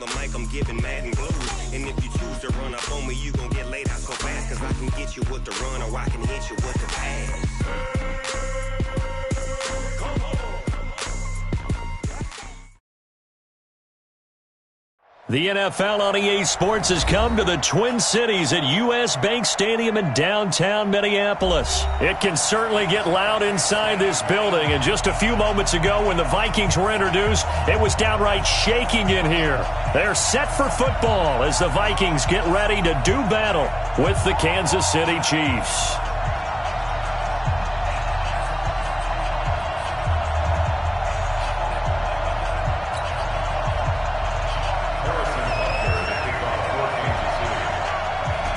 on the mic, I'm giving mad and blues. And if you choose to run up on me, you gon' get laid out so fast. Cause I can get you with the run or I can hit you with the pass. The NFL on EA Sports has come to the Twin Cities at U.S. Bank Stadium in downtown Minneapolis. It can certainly get loud inside this building, and just a few moments ago when the Vikings were introduced, it was downright shaking in here. They're set for football as the Vikings get ready to do battle with the Kansas City Chiefs.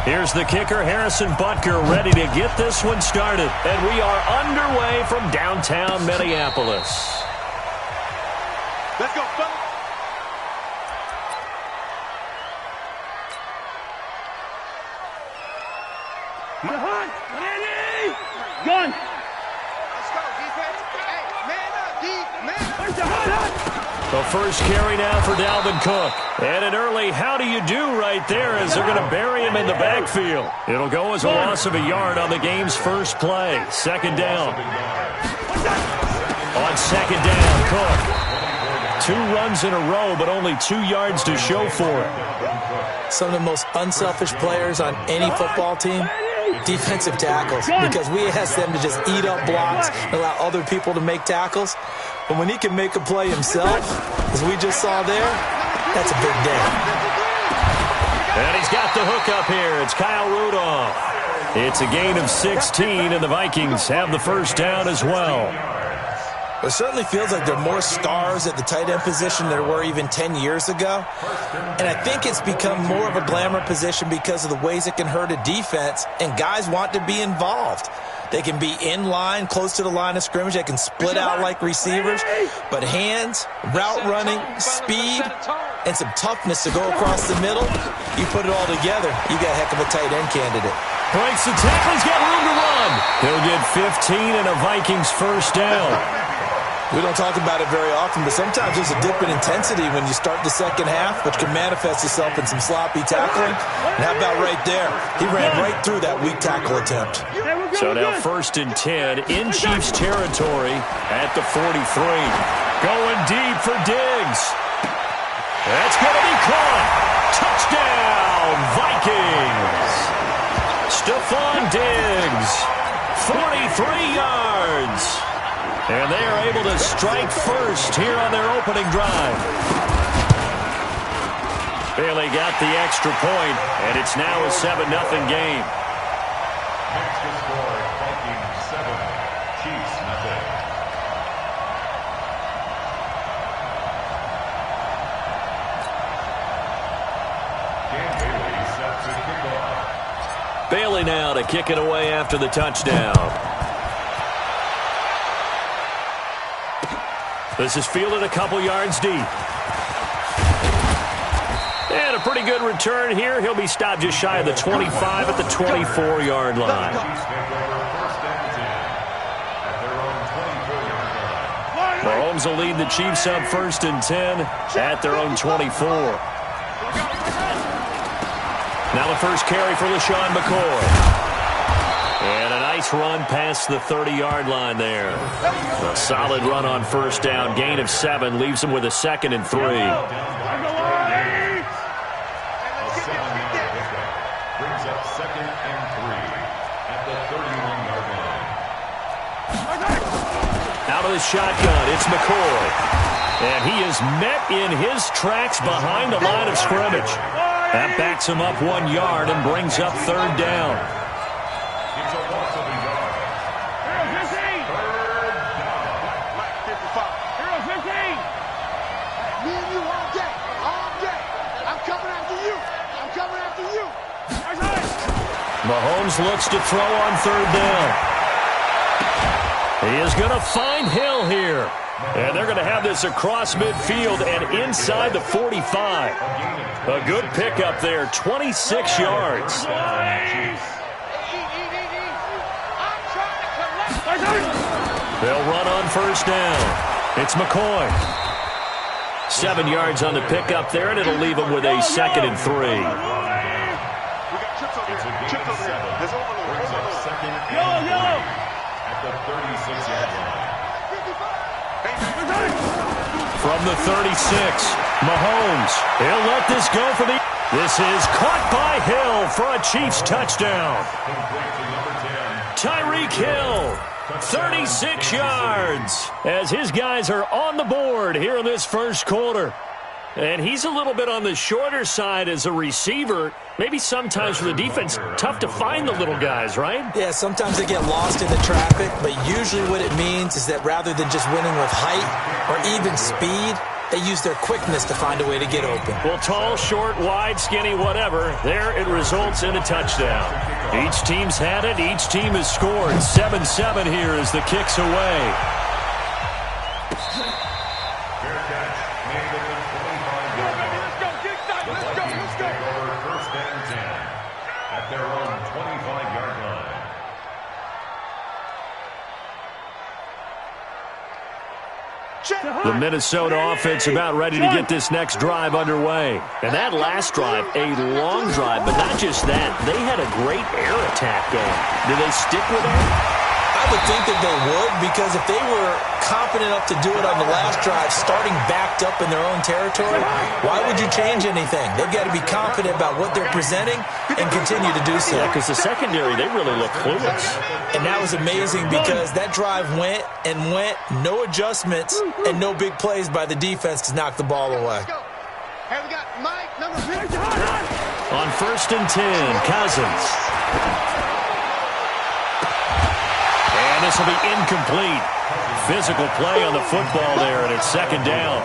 Here's the kicker, Harrison Butker, ready to get this one started. And we are underway from downtown Minneapolis. Let's go, fellas. Gun. Let's go, defense. Hey, man up, man. The first carry now for Dalvin Cook. And an early how do you do right there as they're going to bury him in the backfield. It'll go as a loss of a yard on the game's first play. Second down. On second down, Cook. 2 runs in a row, but only 2 yards to show for it. Some of the most unselfish players on any football team, defensive tackles, because we ask them to just eat up blocks and allow other people to make tackles. But when he can make a play himself, as we just saw there, that's a big day. And he's got the hook up here. It's Kyle Rudolph. It's a gain of 16, and the Vikings have the first down as well. It certainly feels like there are more stars at the tight end position than there were even 10 years ago. And I think it's become more of a glamour position because of the ways it can hurt a defense, and guys want to be involved. They can be in line, close to the line of scrimmage. They can split out like receivers. But hands, route running, speed, and some toughness to go across the middle, you put it all together, you got a heck of a tight end candidate. Breaks the tackle. He's got room to run. He'll get 15 and a Vikings first down. We don't talk about it very often, but sometimes there's a dip in intensity when you start the second half, which can manifest itself in some sloppy tackling. And how about right there? He ran right through that weak tackle attempt. So now first and 10 in Chiefs territory at the 43. Going deep for Diggs. That's going to be caught. Touchdown, Vikings. Stephon Diggs, 43 yards. And they are able to strike first here on their opening drive. Bailey got the extra point, and it's now a 7-0 game. Extra score, Vikings 7, Chiefs 0. Dan Bailey set to kick off. Bailey now to kick it away after the touchdown. This is fielded a couple yards deep. And a pretty good return here. He'll be stopped just shy of the 25 at the 24-yard line. Mahomes will lead the Chiefs up first and 10 at their own 24. Now the first carry for LaShawn McCoy. And a nice run past the 30-yard line there. A solid run on first down. Gain of 7 leaves him with a 2nd and 3. A 7-yard pickup brings up 2nd and 3 at the 31-yard line. Out of the shotgun, it's McCoy. And he is met in his tracks behind the line of scrimmage. That backs him up 1 yard and brings up 3rd down. It's a loss of a yard. 3rd down. Mike 55. 15. Me and you all day. All day. I'm coming after you. I'm coming after you. Mahomes looks to throw on 3rd down. He is going to find Hill here. And they're going to have this across midfield and inside the 45. A good pickup there, 26 yards. They'll run on first down. It's McCoy. 7 yards on the pickup there, and it'll leave him with a 2nd and 3. It's a gain of 7. Brings up 2nd and 3 at the 36-yard line. From the 36, Mahomes. He'll let this go for the... This is caught by Hill for a Chiefs touchdown. Tyreek Hill, 36 yards, as his guys are on the board here in this first quarter. And he's a little bit on the shorter side as a receiver. Maybe sometimes for the defense, tough to find the little guys, right? Yeah, sometimes they get lost in the traffic, but usually what it means is that rather than just winning with height or even speed, they use their quickness to find a way to get open. Well, tall, short, wide, skinny, whatever, there it results in a touchdown. Each team's had it. Each team has scored. 7-7 here as the kick's away. The Minnesota offense about ready to get this next drive underway. And that last drive, a long drive, but not just that. They had a great air attack going. Do they stick with that? I would think that they would, because if they were confident enough to do it on the last drive, starting backed up in their own territory, why would you change anything? They've got to be confident about what they're presenting and continue to do so. Yeah, because the secondary, they really look clueless. And that was amazing because that drive went and went, no adjustments and no big plays by the defense to knock the ball away. Hey, we got Mike, number 3. On 1st and 10, Cousins. And this will be incomplete. Physical play on the football there, and it's 2nd down.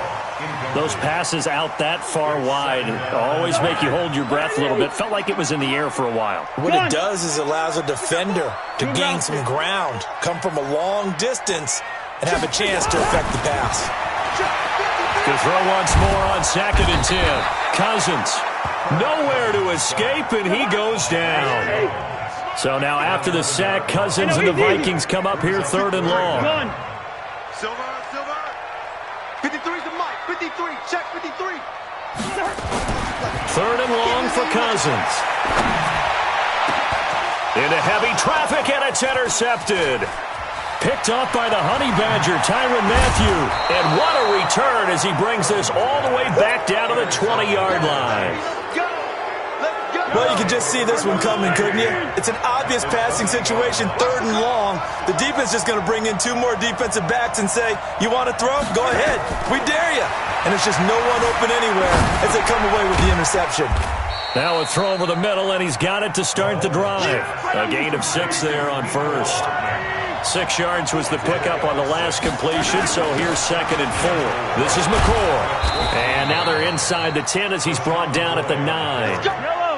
Those passes out that far wide always make you hold your breath a little bit. Felt like it was in the air for a while. What it does is it allows a defender to gain some ground, come from a long distance, and have a chance to affect the pass. To throw once more on 2nd and 10. Cousins, nowhere to escape, and he goes down. So now after the sack, Cousins and the Vikings come up here 3rd and long. Silver. 53's the Mike. 53. Check 53. 3rd and long for Cousins. Into heavy traffic, and it's intercepted. Picked off by the Honey Badger, Tyrann Mathieu. And what a return as he brings this all the way back down to the 20-yard line. Well, you could just see this one coming, couldn't you? It's an obvious passing situation, 3rd and long. The defense is going to bring in 2 more defensive backs and say, you want to throw? Go ahead. We dare you. And it's just no one open anywhere as they come away with the interception. Now a throw over the middle, and he's got it to start the drive. A gain of 6 there on 1st. 6 yards was the pickup on the last completion, so here's 2nd and 4. This is McCord. And now they're inside the 10 as he's brought down at the 9.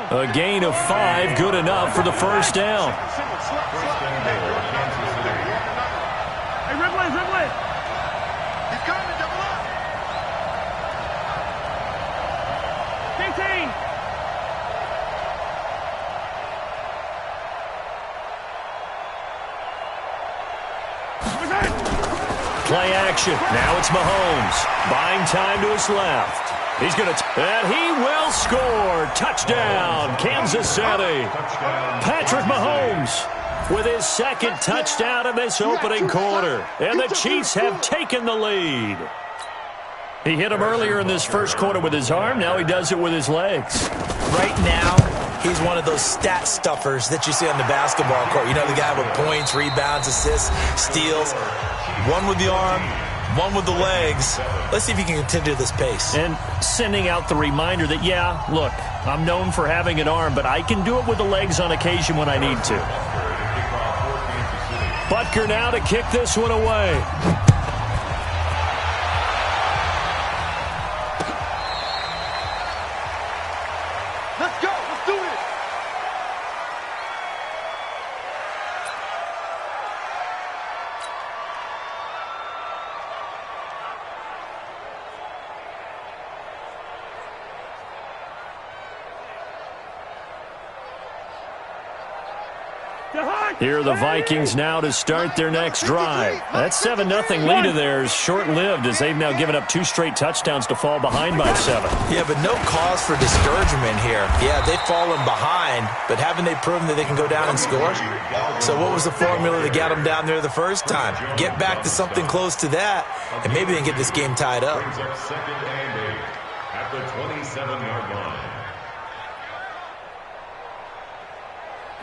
A gain of 5, good enough for the 1st down. Hey, Ripley. He's coming, double up. 15. Play action. Now it's Mahomes. Buying time to his left. He's going to... And he will score. Touchdown, Kansas City. Patrick Mahomes with his 2nd touchdown in this opening quarter. And the Chiefs have taken the lead. He hit him earlier in this first quarter with his arm. Now he does it with his legs. Right now, he's one of those stat stuffers that you see on the basketball court. You know, the guy with points, rebounds, assists, steals. One with the arm, one with the legs. Let's see if he can continue this pace. And sending out the reminder that, yeah, look, I'm known for having an arm, but I can do it with the legs on occasion when I need to. Butker now to kick this one away. Let's go. Let's do this. Here are the Vikings now to start their next drive. That 7-0 lead of theirs short-lived as they've now given up 2 straight touchdowns to fall behind by 7. Yeah, but no cause for discouragement here. Yeah, they've fallen behind, but haven't they proven that they can go down and score? So what was the formula to get them down there the first time? Get back to something close to that, and maybe they can get this game tied up. Second and 8 at the 27-yard line.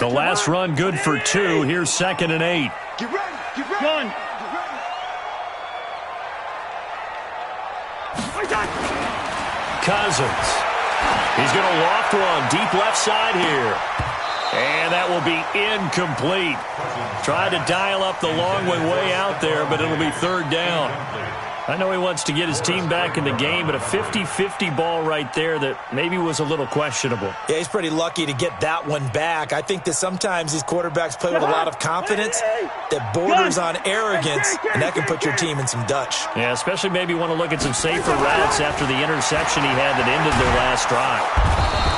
The last run good for 2. Here's 2nd and 8. Get ready. Get ready. Gun. Cousins. He's going to loft one deep left side here. And that will be incomplete. Tried to dial up the long way out there, but it'll be 3rd down. I know he wants to get his team back in the game, but a 50-50 ball right there that maybe was a little questionable. Yeah, he's pretty lucky to get that one back. I think that sometimes these quarterbacks play with a lot of confidence that borders on arrogance, and that can put your team in some Dutch. Yeah, especially maybe want to look at some safer routes after the interception he had that ended their last drive.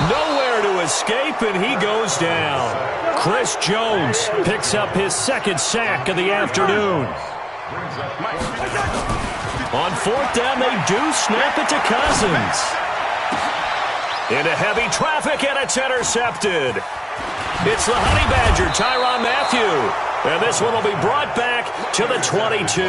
Nowhere to escape, and he goes down. Chris Jones picks up his 2nd sack of the afternoon. On 4th down, they do snap it to Cousins. Into heavy traffic, and it's intercepted. It's the Honey Badger, Tyrann Mathieu. And this one will be brought back to the 22.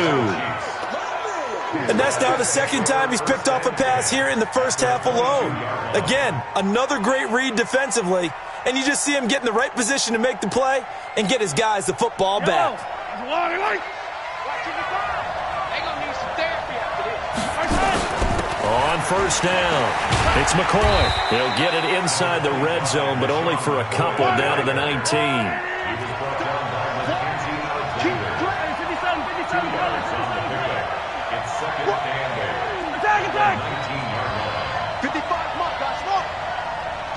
And that's now the 2nd time he's picked off a pass here in the first half alone. Again, another great read defensively, and you just see him get in the right position to make the play and get his guys the football back. On 1st down, it's McCoy. He'll get it inside the red zone, but only for a couple down to the 19. 55 mark, guys, mark.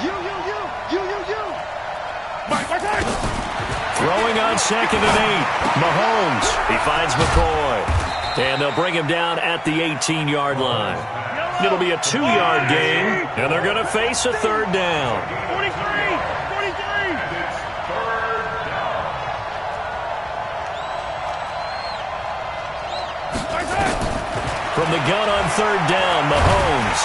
You. Throwing on 2nd and 8. Mahomes. He finds McCoy. And they'll bring him down at the 18-yard line. It'll be a 2-yard gain, and they're going to face a 3rd down. 43. From the gun on 3rd down, Mahomes.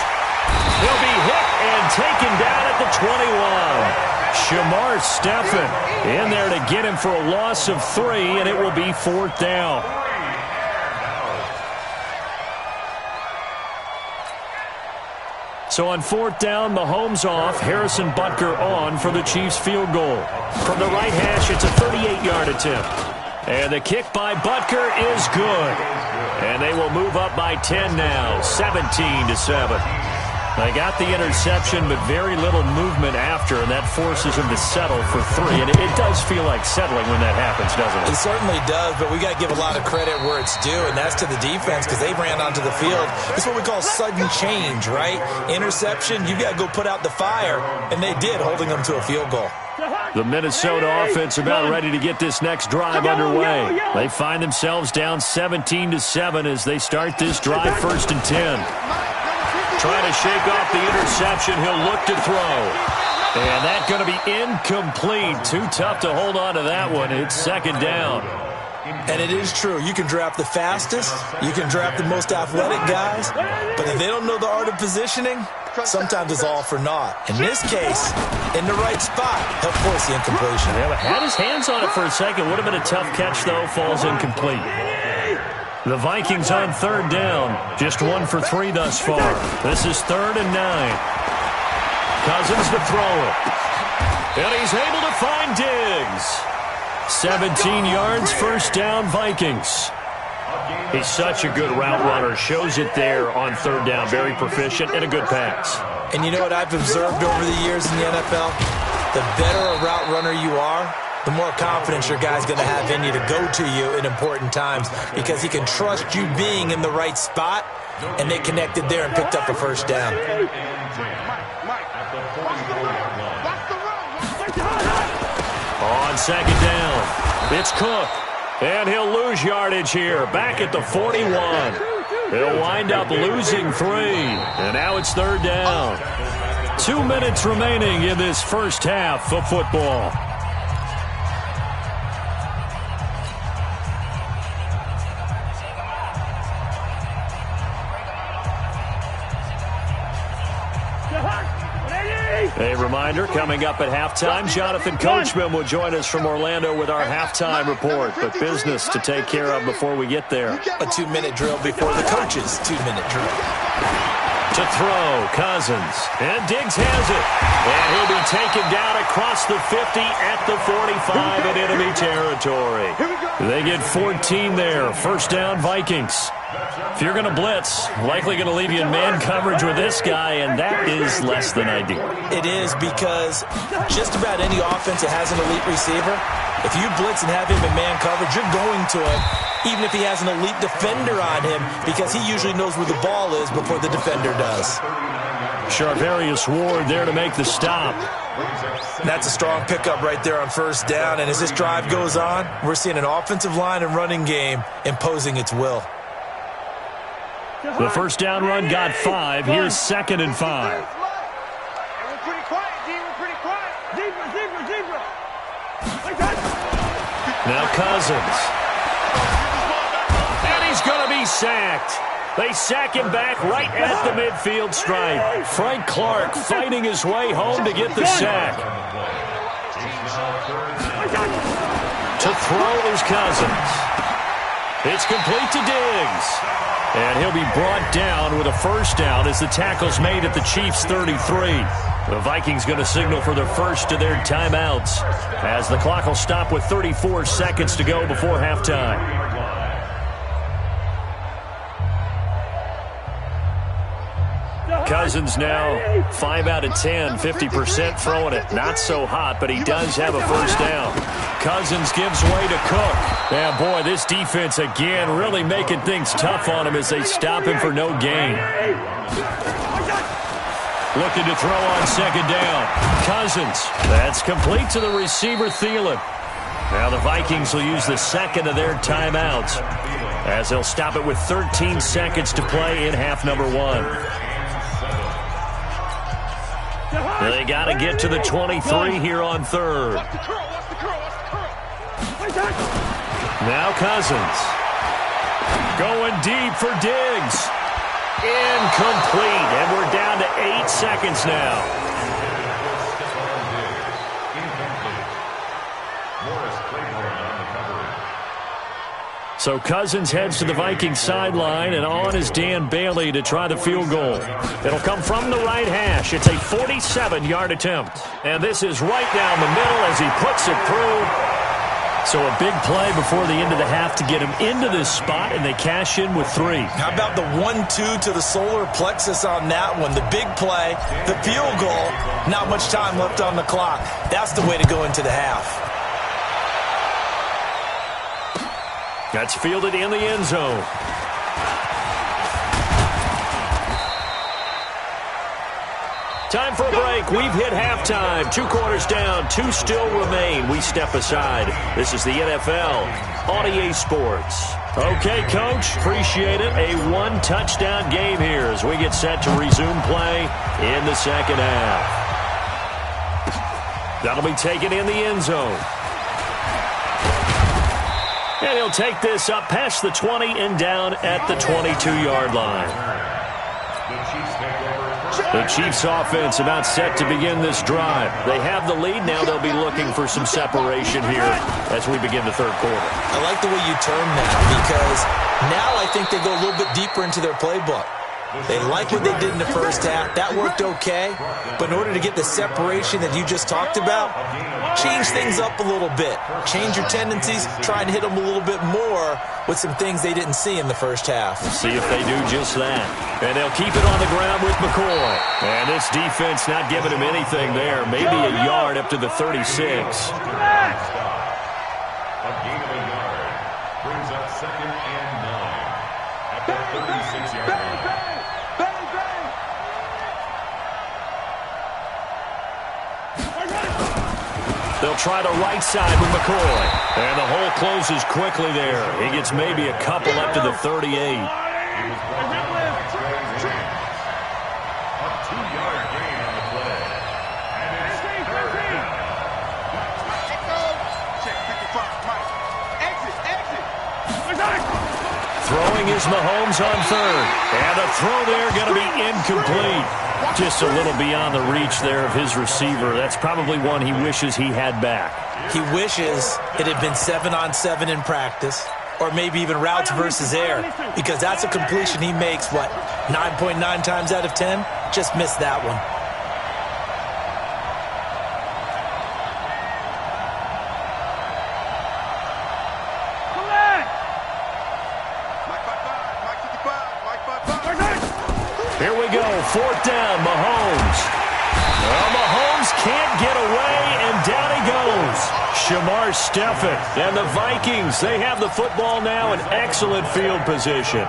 He'll be hit and taken down at the 21. Shamar Stephen in there to get him for a loss of 3, and it will be 4th down. So on 4th down, Mahomes off, Harrison Butker on for the Chiefs field goal. From the right hash, it's a 38-yard attempt. And the kick by Butker is good. And they will move up by 10 now, 17-7. They got the interception, but very little movement after, and that forces them to settle for 3. And it does feel like settling when that happens, doesn't it? It certainly does, but we got to give a lot of credit where it's due, and that's to the defense because they ran onto the field. It's what we call sudden change, right? Interception, you got to go put out the fire, and they did, holding them to a field goal. The Minnesota offense about ready to get this next drive underway. They find themselves down 17-7 as they start this drive 1st and 10. Trying to shake off the interception. He'll look to throw. And that's going to be incomplete. Too tough to hold on to that one. It's 2nd down. And it is true. You can draft the fastest. You can draft the most athletic guys. But if they don't know the art of positioning, sometimes it's all for naught. In this case, in the right spot, he'll force the incompletion. Yeah, had his hands on it for a second. Would have been a tough catch, though. Falls incomplete. The Vikings on 3rd down. Just 1 for 3 thus far. This is 3rd and 9. Cousins to throw it. And he's able to find Diggs. 17 yards, 1st down, Vikings. He's such a good route runner. Shows it there on 3rd down. Very proficient and a good pass. And you know what I've observed over the years in the NFL? The better a route runner you are, the more confidence your guy's going to have in you to go to you in important times because he can trust you being in the right spot, and they connected there and picked up a 1st down. On 2nd down, it's Cook, and he'll lose yardage here, back at the 41. He'll wind up losing 3, and now it's 3rd down. 2 minutes remaining in this first half of football. A reminder, coming up at halftime, Jonathan Coachman will join us from Orlando with our halftime report. But business to take care of before we get there. A 2-minute drill before the coach's 2-minute drill. To throw, Cousins. And Diggs has it. And he'll be taken down across the 50 at the 45 in enemy territory. They get 14 there. First down, Vikings. If you're going to blitz, likely going to leave you in man coverage with this guy, and that is less than ideal. It is, because just about any offense that has an elite receiver, if you blitz and have him in man coverage, you're going to him, even if he has an elite defender on him, because he usually knows where the ball is before the defender does. Charvarius Ward there to make the stop. That's a strong pickup right there on first down, and as this drive goes on, we're seeing an offensive line and running game imposing its will. The first down run got 5. Here's 2nd and 5. We're pretty quiet, D. We're pretty quiet. Zebra. Now Cousins. And he's going to be sacked. They sack him back right at the midfield stripe. Frank Clark fighting his way home to get the sack. To throw is Cousins. It's complete to Diggs. And he'll be brought down with a first down as the tackle's made at the Chiefs' 33. The Vikings going to signal for their first of their timeouts as the clock will stop with 34 seconds to go before halftime. Cousins now 5 out of 10, 50% throwing it. Not so hot, but he does have a first down. Cousins gives way to Cook. Yeah, boy, this defense again really making things tough on him as they stop him for no gain. Looking to throw on second down. Cousins. That's complete to the receiver, Thielen. Now the Vikings will use the second of their timeouts as they'll stop it with 13 seconds to play in half number 1. They got to get to the 23 here on third. Now Cousins. Going deep for Diggs. Incomplete, and we're down to 8 seconds now. So Cousins heads to the Vikings sideline, and on is Dan Bailey to try the field goal. It'll come from the right hash. It's a 47-yard attempt. And this is right down the middle as he puts it through. So a big play before the end of the half to get him into this spot, and they cash in with 3. How about the 1-2 to the solar plexus on that one? The big play, the field goal, not much time left on the clock. That's the way to go into the half. That's fielded in the end zone. Time for a break. We've hit halftime. 2 quarters down. 2 still remain. We step aside. This is the NFL on EA Sports. Okay, Coach. Appreciate it. A 1-touchdown game here as we get set to resume play in the second half. That'll be taken in the end zone. And he'll take this up past the 20 and down at the 22-yard line. The Chiefs offense about set to begin this drive. They have the lead. Now they'll be looking for some separation here as we begin the third quarter. I like the way you term that, because now I think they go a little bit deeper into their playbook. They like what they did in the first half. That worked okay. But in order to get the separation that you just talked about, change things up a little bit. Change your tendencies. Try and hit them a little bit more with some things they didn't see in the first half. See if they do just that. And they'll keep it on the ground with McCoy. And this defense not giving him anything there. Maybe a yard up to the 36. A gain of a yard brings up 2nd and 9 at the 36-yard line. They'll try the right side with McCoy. And the hole closes quickly there. He gets maybe a couple up to the 38. A 2-yard gain on the play. And it's 3rd down. Throwing throwing is Mahomes on third. And the throw there going to be incomplete. Just a little beyond the reach there of his receiver. That's probably one he wishes he had back. He wishes it had been 7-on-7 in practice, or maybe even routes versus air, because that's a completion he makes, 9.9 times out of 10? Just missed that one. Here we go, 4th down, Mahomes. Well, Mahomes can't get away, and down he goes. Shamar Stephen and the Vikings, they have the football now in excellent field position.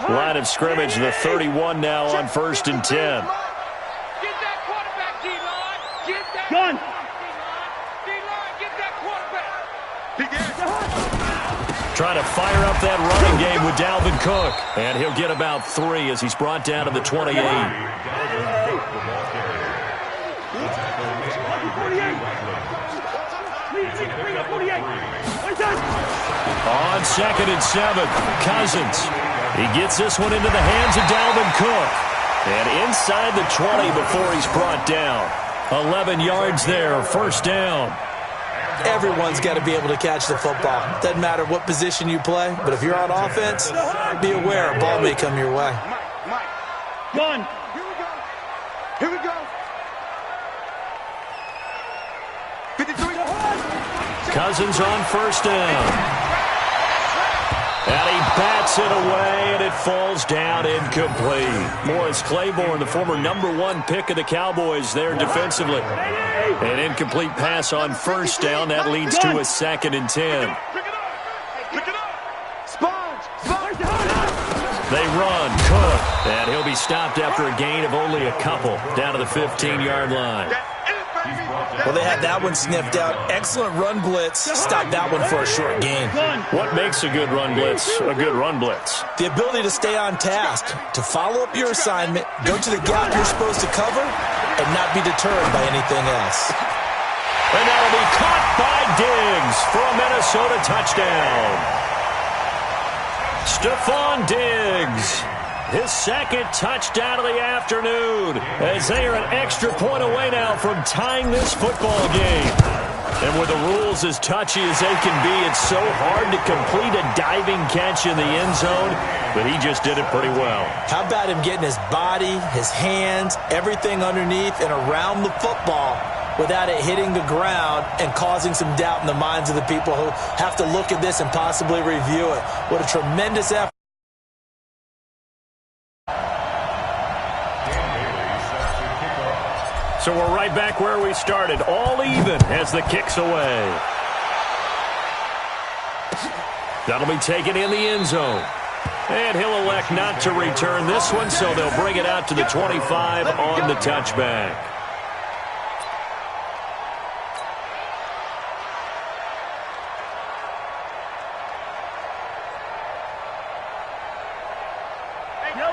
Line of scrimmage, the 31 now on 1st and 10. Gun. Trying to fire up that running game with Dalvin Cook. And he'll get about 3 as he's brought down to the 28. On 2nd and 7, Cousins. He gets this one into the hands of Dalvin Cook. And inside the 20 before he's brought down. 11 yards there, 1st down. Everyone's got to be able to catch the football. Doesn't matter what position you play, but if you're on offense, be aware a ball may come your way. Mike. Gun. Here we go. 53. Cousins on 1st down. And he bats it away, and it falls down incomplete. Morris Claiborne, the former #1 pick of the Cowboys there defensively. An incomplete pass on 1st down. That leads to a 2nd and 10. They run. Cook. And he'll be stopped after a gain of only a couple down to the 15-yard line. Well, they had that one sniffed out. Excellent run blitz. Stopped that one for a short gain. What makes a good run blitz a good run blitz? The ability to stay on task, to follow up your assignment, go to the gap you're supposed to cover, and not be deterred by anything else. And that'll be caught by Diggs for a Minnesota touchdown. Stephon Diggs. His 2nd touchdown of the afternoon, as they are an extra point away now from tying this football game. And with the rules as touchy as they can be, it's so hard to complete a diving catch in the end zone, but he just did it pretty well. How about him getting his body, his hands, everything underneath and around the football without it hitting the ground and causing some doubt in the minds of the people who have to look at this and possibly review it. What a tremendous effort. So we're right back where we started, all even as the kick's away. That'll be taken in the end zone. And he'll elect not to return this one, so they'll bring it out to the 25 on the touchback.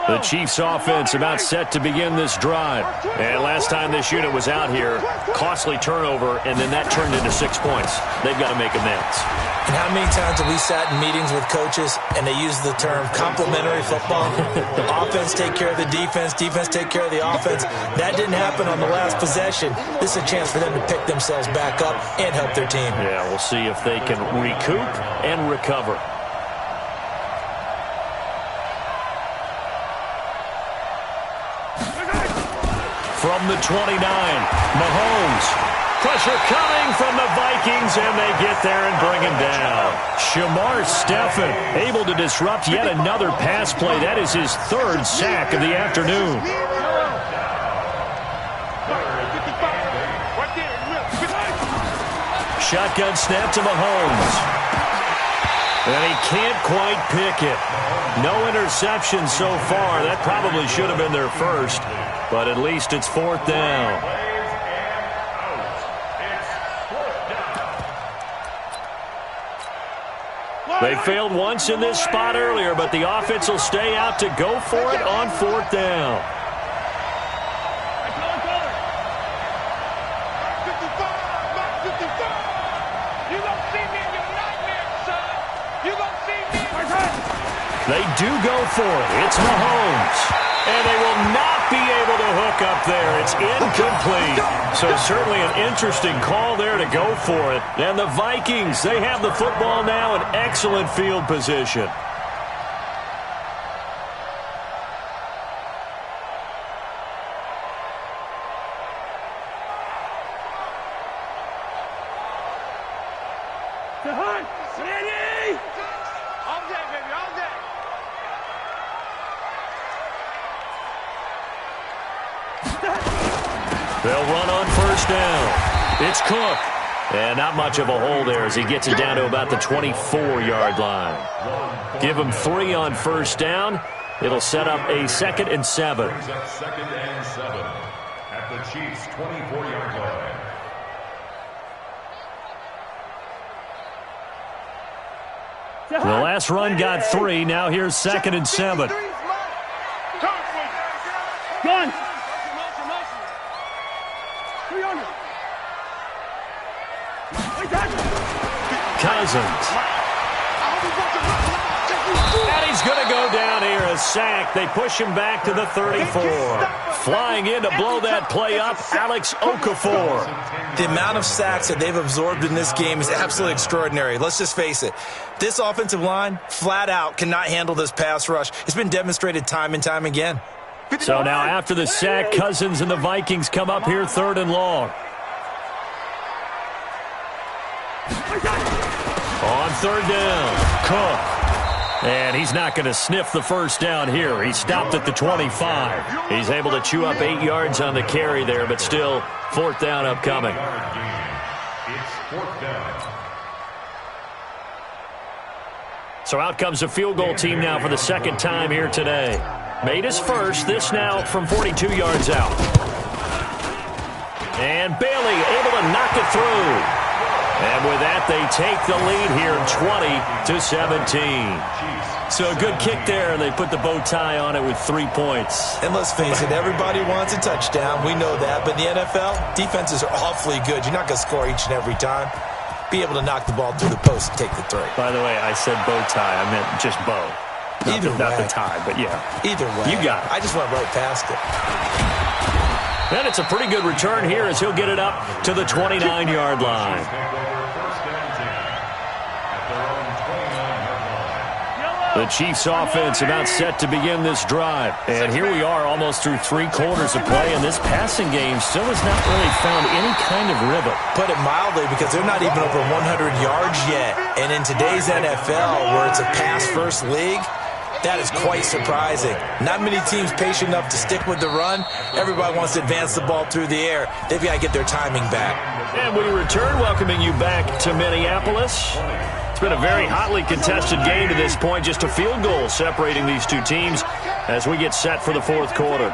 The Chiefs offense about set to begin this drive. And last time this unit was out here, costly turnover, and then that turned into 6 points. They've got to make amends. And how many times have we sat in meetings with coaches and they use the term complementary football? Offense take care of the defense, defense take care of the offense. That didn't happen on the last possession. This is a chance for them to pick themselves back up and help their team. Yeah, we'll see if they can recoup and recover. From the 29, Mahomes. Pressure coming from the Vikings, and they get there and bring him down. Shamar Stephen able to disrupt yet another pass play. That is his 3rd sack of the afternoon. Shotgun snap to Mahomes. And he can't quite pick it. No interception so far. That probably should have been their first. But at least it's 4th down. They failed once in this spot earlier, but the offense will stay out to go for it on 4th down. They do go for it. It's Mahomes. And they will not be able to hook up there. It's incomplete. So certainly an interesting call there to go for it. And the Vikings, they have the football now in excellent field position. They'll run on first down. It's Cook. And not much of a hole there as he gets it down to about the 24-yard line. Give him 3 on first down. It'll set up a 2nd and 7. Brings up 2nd and 7 at the Chiefs' 24-yard line. The last run got 3. Now here's 2nd and 7. Gun. Cousins. And he's going to go down here, a sack. They push him back to the 34. Flying in to blow that play up, Alex Okafor. The amount of sacks that they've absorbed in this game is absolutely extraordinary. Let's just face it. This offensive line, flat out, cannot handle this pass rush. It's been demonstrated time and time again. So now after the sack, Cousins and the Vikings come up here 3rd and long. On 3rd down, Cook. And he's not going to sniff the first down here. He stopped at the 25. He's able to chew up 8 yards on the carry there, but still 4th down upcoming. It's 4th down. So out comes a field goal team now for the 2nd time here today. Made his first, this now from 42 yards out. And Bailey able to knock it through. And with that, they take the lead here 20-17. So a good kick there. They put the bow tie on it with 3 points. And let's face it, everybody wants a touchdown. We know that. But in the NFL, defenses are awfully good. You're not going to score each and every time. Be able to knock the ball through the post and take the 3. By the way, I said bow tie. I meant just bow. Not the tie, but yeah. Either way. You got it. I just went right past it. And it's a pretty good return here as he'll get it up to the 29-yard line. The Chiefs offense about set to begin this drive. And here we are almost through 3 quarters of play, and this passing game still has not really found any kind of rhythm. Put it mildly, because they're not even over 100 yards yet. And in today's NFL, where it's a pass-first league, that is quite surprising. Not many teams patient enough to stick with the run. Everybody wants to advance the ball through the air. They've got to get their timing back. And we return, welcoming you back to Minneapolis. It's been a very hotly contested game to this point. Just a field goal separating these two teams as we get set for the 4th quarter.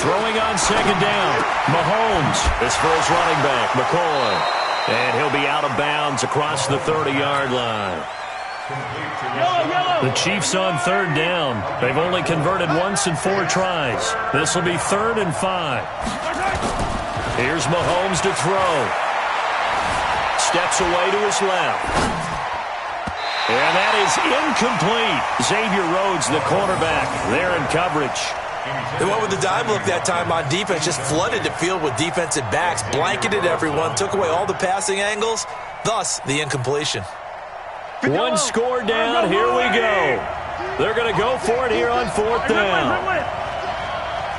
Throwing on 2nd down, Mahomes. This for his running back, McCoy. And he'll be out of bounds across the 30-yard line. The Chiefs on 3rd down. They've only converted once in 4 tries. This will be 3rd and 5. Here's Mahomes to throw. Steps away to his left. And that is incomplete. Xavier Rhodes, the cornerback, there in coverage. They went with the dive look that time on defense, just flooded the field with defensive backs, blanketed everyone, took away all the passing angles, thus the incompletion. 1 score down, here we go. They're going to go for it here on 4th down.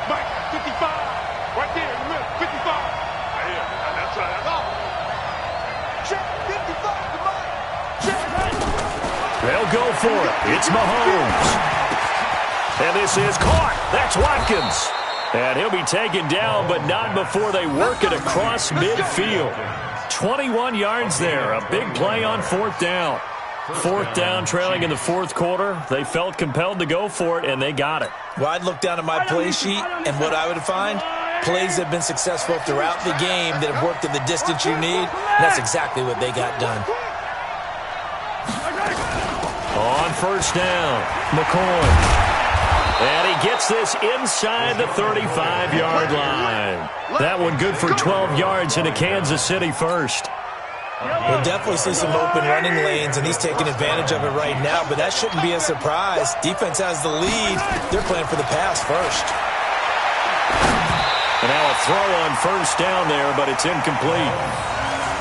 Mike, 55, right there in the middle, 55. That's right. Check, 55 to Mike. Check. They'll go for it. It's Mahomes. And this is caught. That's Watkins. And he'll be taken down, but not before they work it across midfield. 21 yards there. A big play on 4th down. 4th down, trailing in the 4th quarter. They felt compelled to go for it, and they got it. Well, I'd look down at my play sheet, and what I would find, plays have been successful throughout the game that have worked in the distance you need, and that's exactly what they got done. On 1st down, McCoy. And he gets this inside the 35-yard line. That one good for 12 yards into Kansas City first. We'll definitely see some open running lanes, and he's taking advantage of it right now, but that shouldn't be a surprise. Defense has the lead. They're playing for the pass first. And now a throw on first down there, but it's incomplete.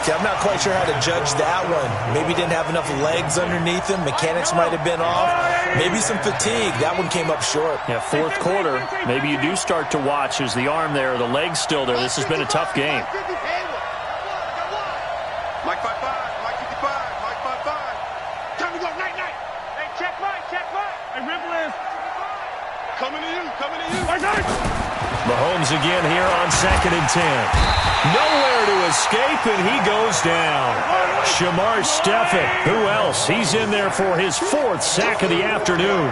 See, I'm not quite sure how to judge that one. Maybe didn't have enough legs underneath him. Mechanics might have been off. Maybe some fatigue. That one came up short. Yeah, fourth quarter, maybe you do start to watch as the arm there, the leg's still there. This has been a tough game. Mike 5-5, Mike 55, Mike 5-5. Time to go, night. Hey, check Mike. Hey, Ripple is. Coming to you. Night. Mahomes again here on 2nd and 10. Nowhere to escape, and he goes down. Shamar Stephen, who else? He's in there for his 4th sack of the afternoon.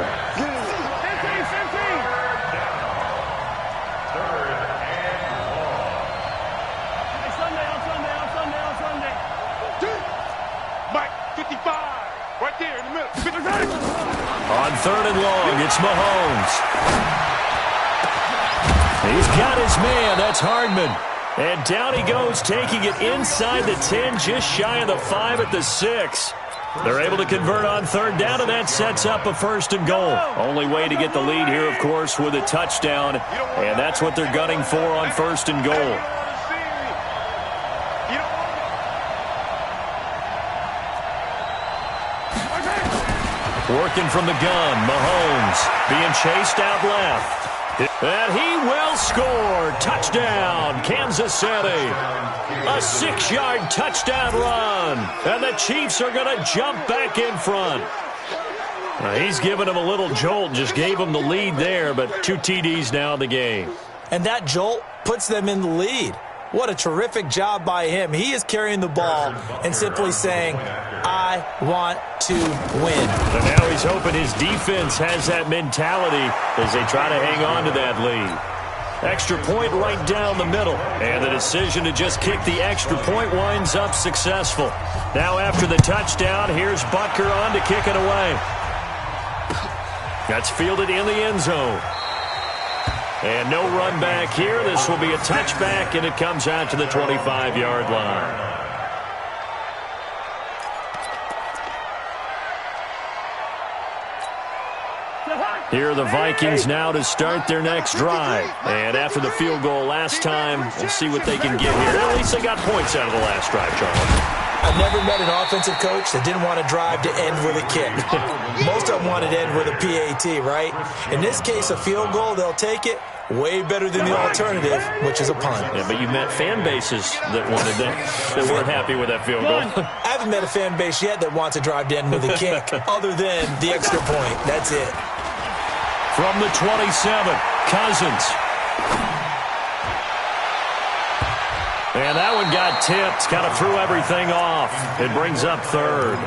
Mike 55, right there in the middle. 55. On 3rd and long, it's Mahomes. He's got his man. That's Hardman. And down he goes, taking it inside the 10, just shy of the 5 at the 6. They're able to convert on 3rd down, and that sets up a 1st and goal. Only way to get the lead here, of course, with a touchdown. And that's what they're gunning for on 1st and goal. Working from the gun, Mahomes being chased out left. And he will score. Touchdown, Kansas City. A 6-yard touchdown run. And the Chiefs are going to jump back in front. He's given him a little jolt, just gave him the lead there, but 2 TDs now in the game. And that jolt puts them in the lead. What a terrific job by him. He is carrying the ball and simply saying, I want to win. And now he's hoping his defense has that mentality as they try to hang on to that lead. Extra point right down the middle. And the decision to just kick the extra point winds up successful. Now after the touchdown, here's Butker on to kick it away. That's fielded in the end zone. And no run back here. This will be a touchback, and it comes out to the 25-yard line. Here are the Vikings now to start their next drive. And after the field goal last time, we'll see what they can get here. At least they got points out of the last drive, Charles. I've never met an offensive coach that didn't want to drive to end with a kick. Most of them wanted to end with a PAT, right? In this case, a field goal, they'll take it. Way better than the alternative, which is a punt. Yeah, but you met fan bases that wanted that weren't happy with that field goal. I haven't met a fan base yet that wants to drive to end with a kick, other than the extra point. That's it. From the 27, Cousins. And that one got tipped, kind of threw everything off. It brings up 3rd.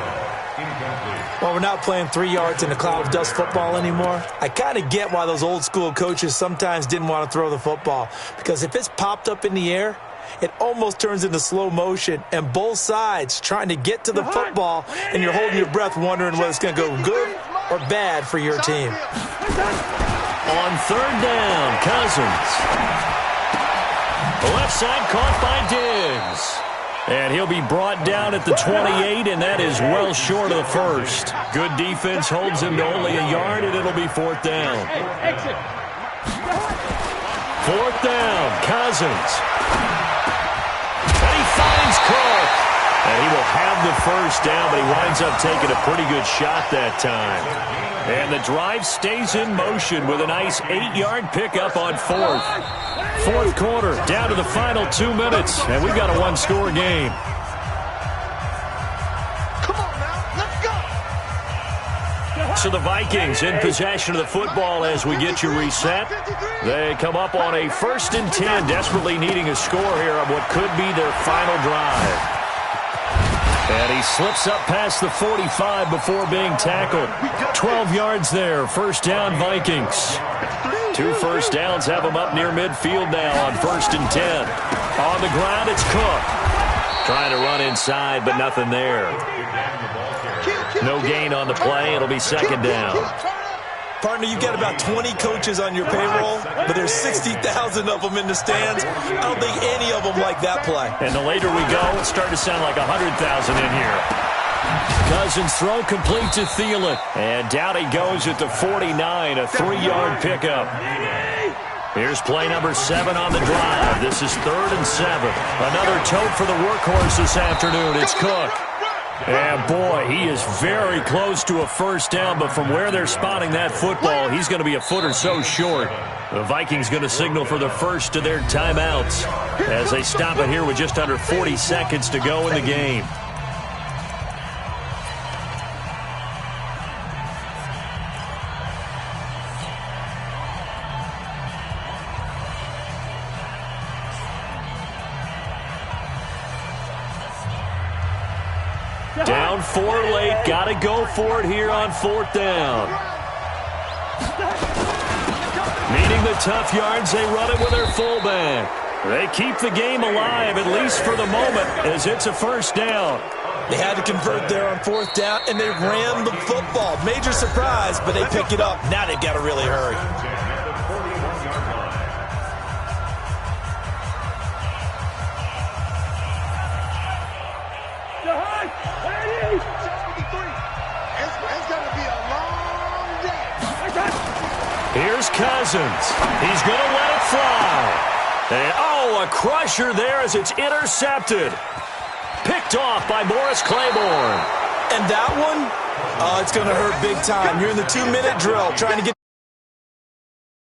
Well, we're not playing 3 yards in a cloud of dust football anymore. I kind of get why those old school coaches sometimes didn't want to throw the football. Because if it's popped up in the air, it almost turns into slow motion. And both sides trying to get to the football, and you're holding your breath wondering whether it's going to go good or bad for your team. On 3rd down, Cousins. Left side caught by Diggs. And he'll be brought down at the 28, and that is well short of the 1st. Good defense holds him to only a yard, and it'll be 4th down. 4th down, Cousins. And he finds Cook. And he will have the 1st down, but he winds up taking a pretty good shot that time. And the drive stays in motion with a nice 8-yard pickup on 4th. 4th quarter, down to the final 2 minutes, and we've got a 1-score game. Come on now, let's go. So the Vikings in possession of the football as we get you reset. They come up on a 1st and 10, desperately needing a score here on what could be their final drive. And he slips up past the 45 before being tackled. 12 yards there, 1st down Vikings. 2 1st downs have them up near midfield now on 1st and 10. On the ground, it's Cook. Trying to run inside, but nothing there. No gain on the play. It'll be 2nd down. Partner, you got about 20 coaches on your payroll, but there's 60,000 of them in the stands. I don't think any of them like that play. And the later we go, it's starting to sound like 100,000 in here. Cousins throw complete to Thielen. And down he goes at the 49, a 3-yard pickup. Here's play number 7 on the drive. This is 3rd and 7. Another tote for the workhorse this afternoon. It's Cook. And, boy, he is very close to a first down, but from where they're spotting that football, he's going to be a foot or so short. The Vikings going to signal for the first of their timeouts as they stop it here with just under 40 seconds to go in the game. Down 4 late. Got to go for it here on 4th down. Needing the tough yards, they run it with their fullback. They keep the game alive, at least for the moment, as it's a first down. They had to convert there on 4th down, and they ran the football. Major surprise, but they pick it up. Now they've got to really hurry. Here's Cousins. He's going to let it fly. And, a crusher there as it's intercepted. Picked off by Morris Claiborne. And that one, it's going to hurt big time. You're in the 2-minute drill trying to get